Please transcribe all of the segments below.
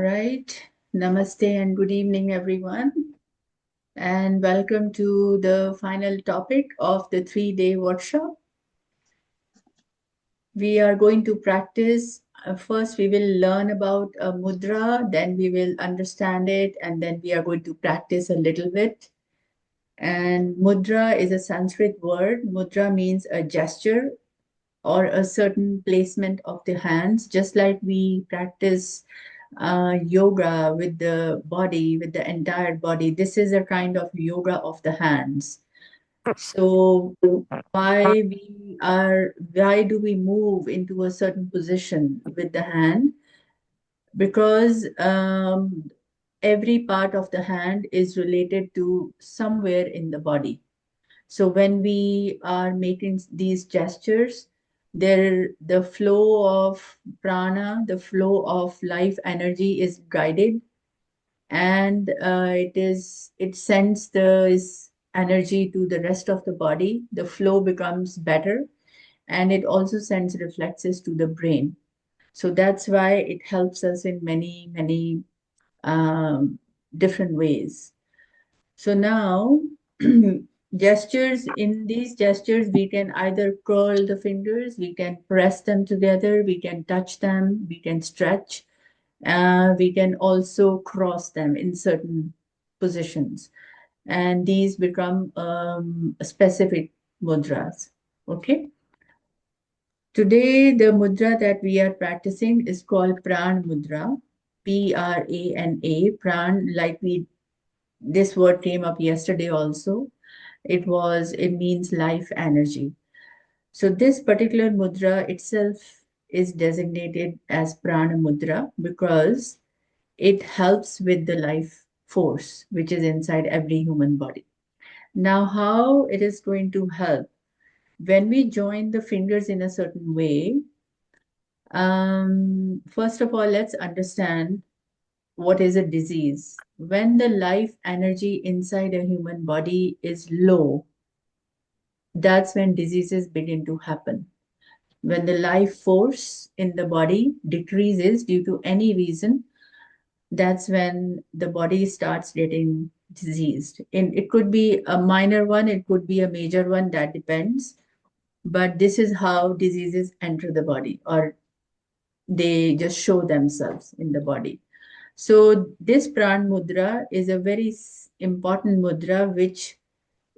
right. Namaste and good evening, everyone. And welcome to the final topic of the 3-day workshop. We are going to practice. First, we will learn about a mudra, then we will understand it, and then we are going to practice a little bit. And mudra is a Sanskrit word. Mudra means a gesture or a certain placement of the hands, just like we practice yoga with the body, with the entire body. This is a kind of yoga of the hands. So why do we move into a certain position with the hand? Because every part of the hand is related to somewhere in the body. So when we are making these gestures, the flow of prana, the flow of life energy is guided, and it sends this energy to the rest of the body. The flow becomes better, and it also sends reflexes to the brain. So that's why it helps us in many um, different ways. So now, gestures, in these gestures, we can either curl the fingers, we can press them together, we can touch them, we can stretch, we can also cross them in certain positions. And these become specific mudras. Okay. Today, the mudra that we are practicing is called Pran Mudra, Prana, Pran, this word came up yesterday also. It means life energy. So this particular mudra itself is designated as Prana Mudra because it helps with the life force which is inside every human body. Now, how it is going to help? When we join the fingers in a certain way, first of all, let's understand what is a disease. When the life energy inside a human body is low, that's when diseases begin to happen. When the life force in the body decreases due to any reason, that's when the body starts getting diseased. And it could be a minor one, it could be a major one, that depends. But this is how diseases enter the body, or they just show themselves in the body. So this Pran Mudra is a very important mudra which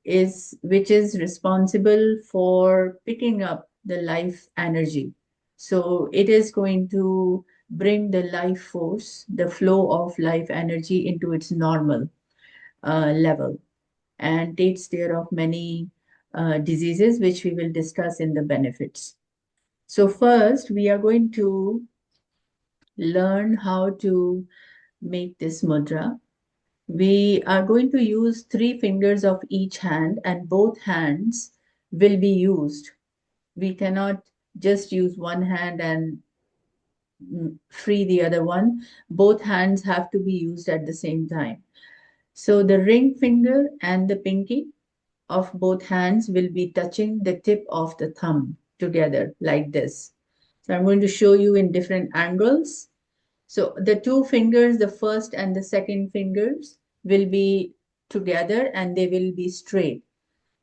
is responsible for picking up the life energy. So it is going to bring the life force, the flow of life energy into its normal level, and takes care of many diseases, which we will discuss in the benefits. So first, we are going to learn how to make this mudra. We are going to use 3 fingers of each hand, and both hands will be used. We cannot just use one hand and free the other one. Both hands have to be used at the same time. So the ring finger and the pinky of both hands will be touching the tip of the thumb together like this. So I'm going to show you in different angles. So the 2 fingers, the first and the second fingers, will be together and they will be straight.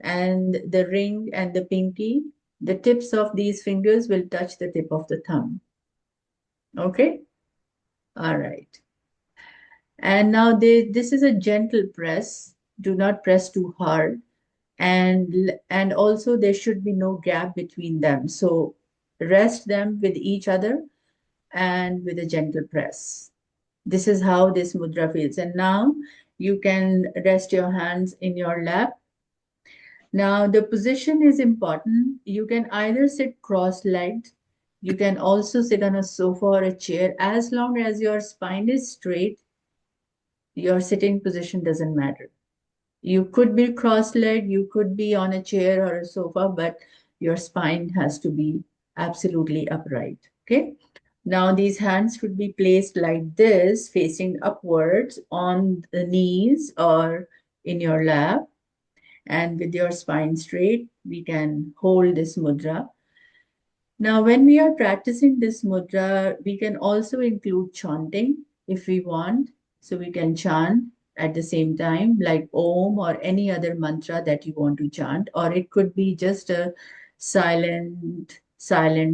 And the ring and the pinky, the tips of these fingers will touch the tip of the thumb. Okay? All right. And now this is a gentle press. Do not press too hard. And also there should be no gap between them. So rest them with each other and with a gentle press. This is how this mudra feels. And now you can rest your hands in your lap. Now the position is important. You can either sit cross-legged. You can also sit on a sofa or a chair. As long as your spine is straight, your sitting position doesn't matter. You could be cross-legged, you could be on a chair or a sofa, but your spine has to be absolutely upright. Okay. Now these hands should be placed like this, facing upwards on the knees or in your lap. And with your spine straight, we can hold this mudra. Now, when we are practicing this mudra, we can also include chanting. if we want. So we can chant at the same time, like Om or any other mantra that you want to chant, or it could be just a silent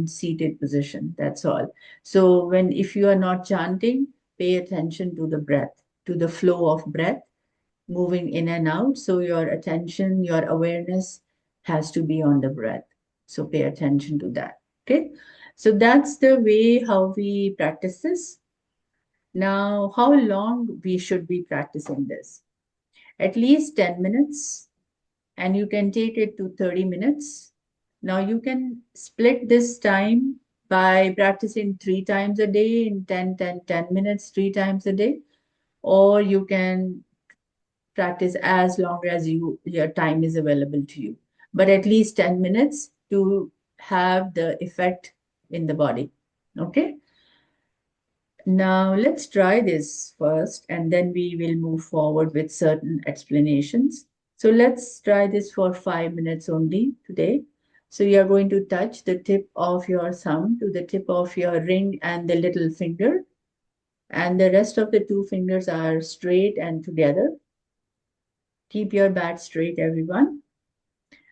seated position. That's all. So if you are not chanting, pay attention to the breath, to the flow of breath moving in and out. So your attention, your awareness has to be on the breath. So pay attention to that. Okay. So that's the way how we practice this. Now, how long we should be practicing this? At least 10 minutes, and you can take it to 30 minutes. Now, you can split this time by practicing 3 times a day in 10 minutes, 3 times a day, or you can practice as long as your time is available to you, but at least 10 minutes to have the effect in the body. Okay. Now let's try this first and then we will move forward with certain explanations. So let's try this for 5 minutes only today. So you are going to touch the tip of your thumb to the tip of your ring and the little finger, and the rest of the two fingers are straight and together. Keep your back straight, everyone.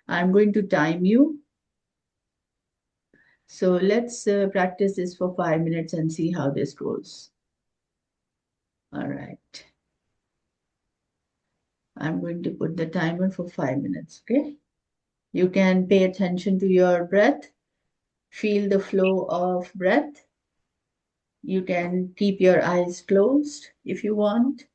I'm going to time you. So let's practice this for 5 minutes and see how this goes. All right. I'm going to put the timer for 5 minutes, okay? You can pay attention to your breath, feel the flow of breath. You can keep your eyes closed if you want.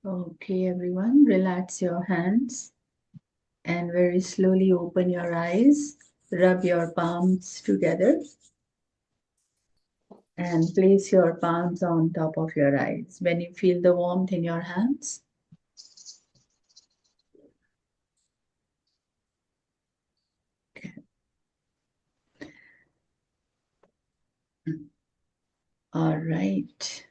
Okay, everyone, relax your hands and very slowly open your eyes. Rub your palms together and place your palms on top of your eyes. When you feel the warmth in your hands, all right.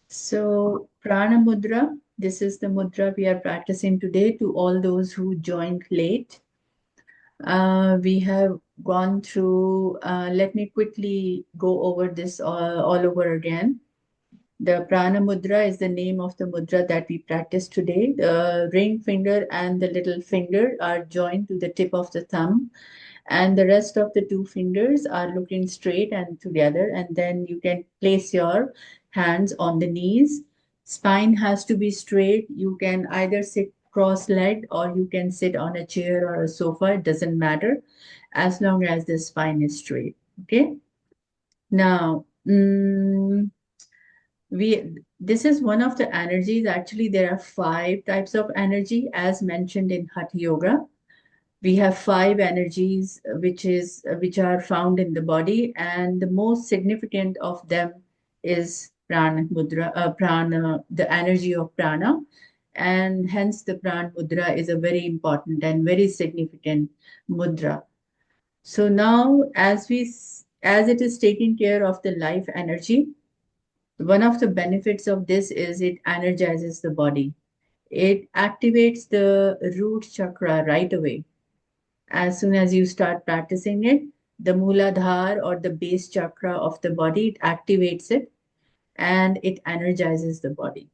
So, Prana Mudra, this is the mudra we are practicing today. To all those who joined late, we have gone through, let me quickly go over this all over again. The Prana Mudra is the name of the mudra that we practice today. The ring finger and the little finger are joined to the tip of the thumb, and the rest of the two fingers are looking straight and together. And then you can place your hands on the knees. Spine has to be straight. You can either sit cross-legged or you can sit on a chair or a sofa. It doesn't matter as long as the spine is straight. Okay. Now, this is one of the energies. Actually, there are 5 types of energy as mentioned in Hatha Yoga. We have 5 energies which are found in the body, and the most significant of them is prana, the energy of prana, and hence the prana mudra is a very important and very significant mudra. So now, as it is taking care of the life energy, one of the benefits of this is it energizes the body. It activates the root chakra right away. As soon as you start practicing it, the Muladhara or the base chakra of the body, it activates it and it energizes the body.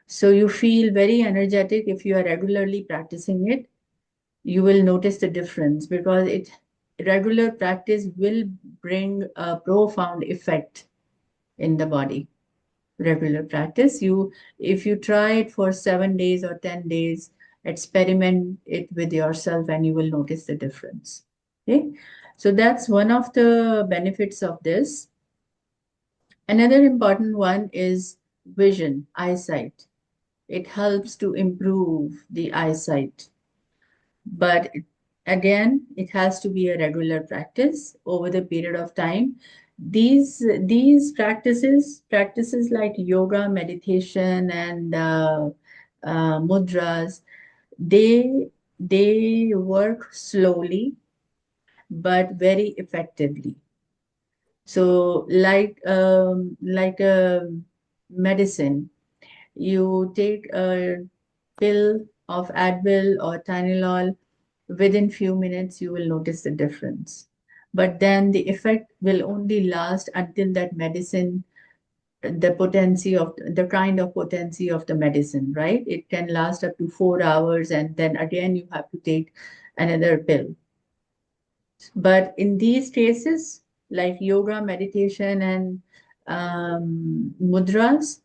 So you feel very energetic if you are regularly practicing it. you will notice the difference because it regular practice will bring a profound effect in the body. Regular practice, you if you try it for 7 days or 10 days, experiment it with yourself and you will notice the difference. Okay, so that's one of the benefits of this. Another important one is vision, eyesight. It helps to improve the eyesight, but again, it has to be a regular practice over the period of time. These practices like yoga, meditation, and mudras, they work slowly but very effectively. So like a medicine, you take a pill of Advil or Tylenol, within few minutes you will notice the difference. But then the effect will only last until that medicine, the potency of the kind of potency of the medicine, right? It can last up to 4 hours and then again you have to take another pill. But in these cases, like yoga, meditation, and mudras,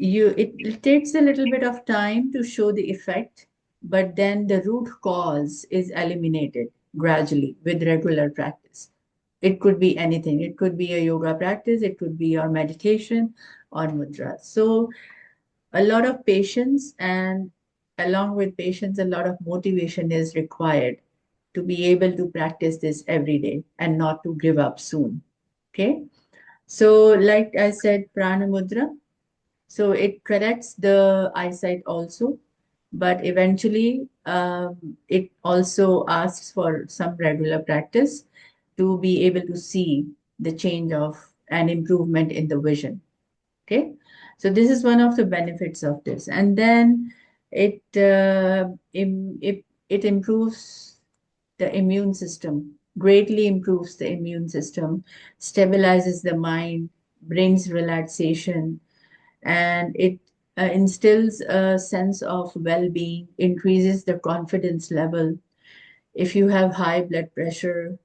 it takes a little bit of time to show the effect, but then the root cause is eliminated gradually with regular practice. It could be anything. It could be a yoga practice, it could be your meditation or mudra. So a lot of patience, and along with patience, a lot of motivation is required to be able to practice this every day and not to give up soon. Okay. So like I said, Prana Mudra, so it corrects the eyesight also, but eventually it also asks for some regular practice to be able to see the change of an improvement in the vision. Okay, so this is one of the benefits of this, and then it improves the immune system, greatly improves the immune system, stabilizes the mind, brings relaxation, and it instills a sense of well-being, increases the confidence level. If you have high blood pressure,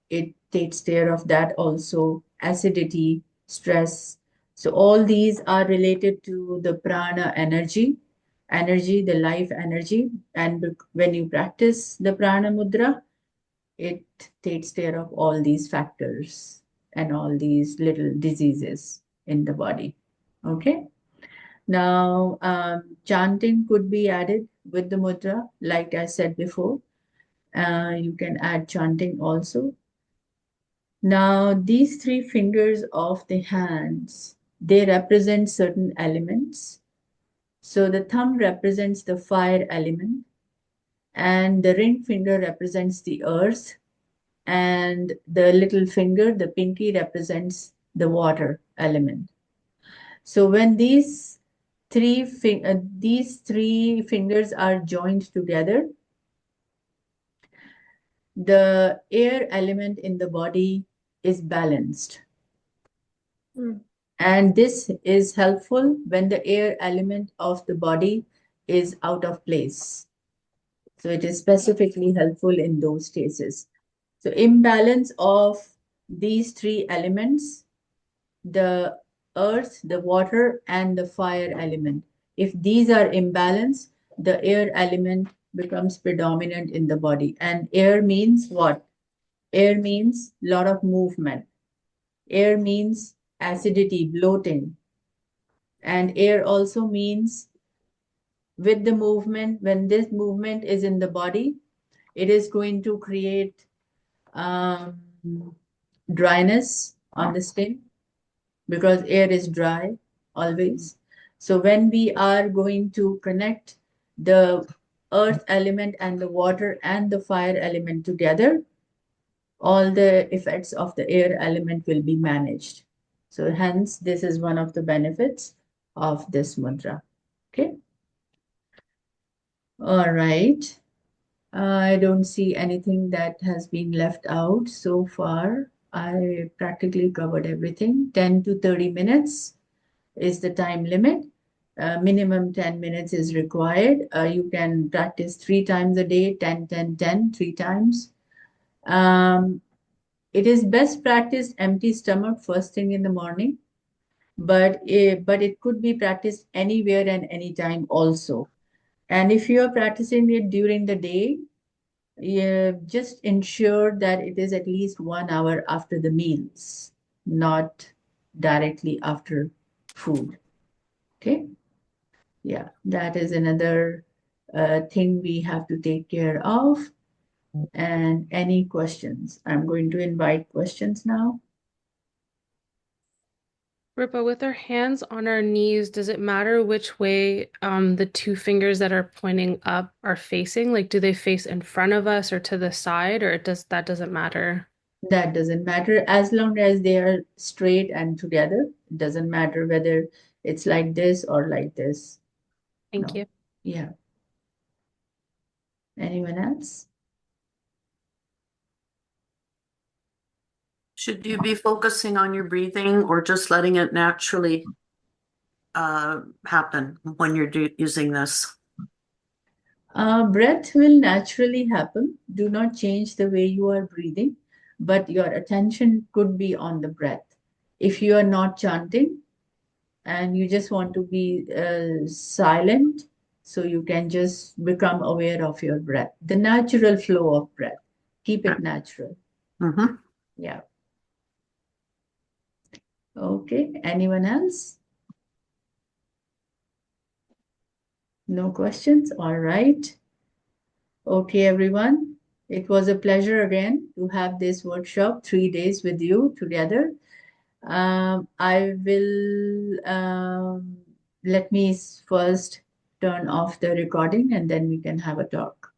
it takes care of that also, acidity, stress. So all these are related to the prana energy, the life energy. And when you practice the prana mudra, it takes care of all these factors and all these little diseases in the body. Okay. Now, chanting could be added with the mudra, like I said before. You can add chanting also. Now, these three fingers of the hands, they represent certain elements. So the thumb represents the fire element, and the ring finger represents the earth, and the little finger, the pinky, represents the water element. So when these three fingers are joined together, the air element in the body is balanced. Mm. And this is helpful when the air element of the body is out of place. So it is specifically helpful in those cases. So imbalance of these three elements, the earth, the water, and the fire element. If these are imbalanced, the air element becomes predominant in the body. And air means what? Air means lot of movement. Air means acidity, bloating. And air also means with the movement, when this movement is in the body, it is going to create um, dryness on the skin because air is dry always. So when we are going to connect the earth element and the water and the fire element together, all the effects of the air element will be managed. So hence, this is one of the benefits of this mudra. Okay. All right. I don't see anything that has been left out so far. I practically covered everything. 10 to 30 minutes is the time limit. Minimum 10 minutes is required. You can practice 3 times a day, 10, 10, 10, 3 times. Um, it is best practiced empty stomach first thing in the morning, but it could be practiced anywhere and anytime also. And if you are practicing it during the day, yeah, just ensure that it is at least 1 hour after the meals, not directly after food. Okay? Yeah, that is another thing we have to take care of. And any questions? I'm going to invite questions now. Ripa, with our hands on our knees, does it matter which way the two fingers that are pointing up are facing? Like, do they face in front of us or to the side, or that doesn't matter? That doesn't matter as long as they are straight and together. It doesn't matter whether it's like this or like this. Thank No. you. Yeah. Anyone else? Should you be focusing on your breathing or just letting it naturally happen when you're using this? Breath will naturally happen. Do not change the way you are breathing, but your attention could be on the breath. If you are not chanting and you just want to be silent, so you can just become aware of your breath, the natural flow of breath. Keep it natural. Mm-hmm. Yeah. Okay. Anyone else? No questions? All right. Okay, everyone. It was a pleasure again to have this workshop 3 days with you together. I will let me first turn off the recording and then we can have a talk.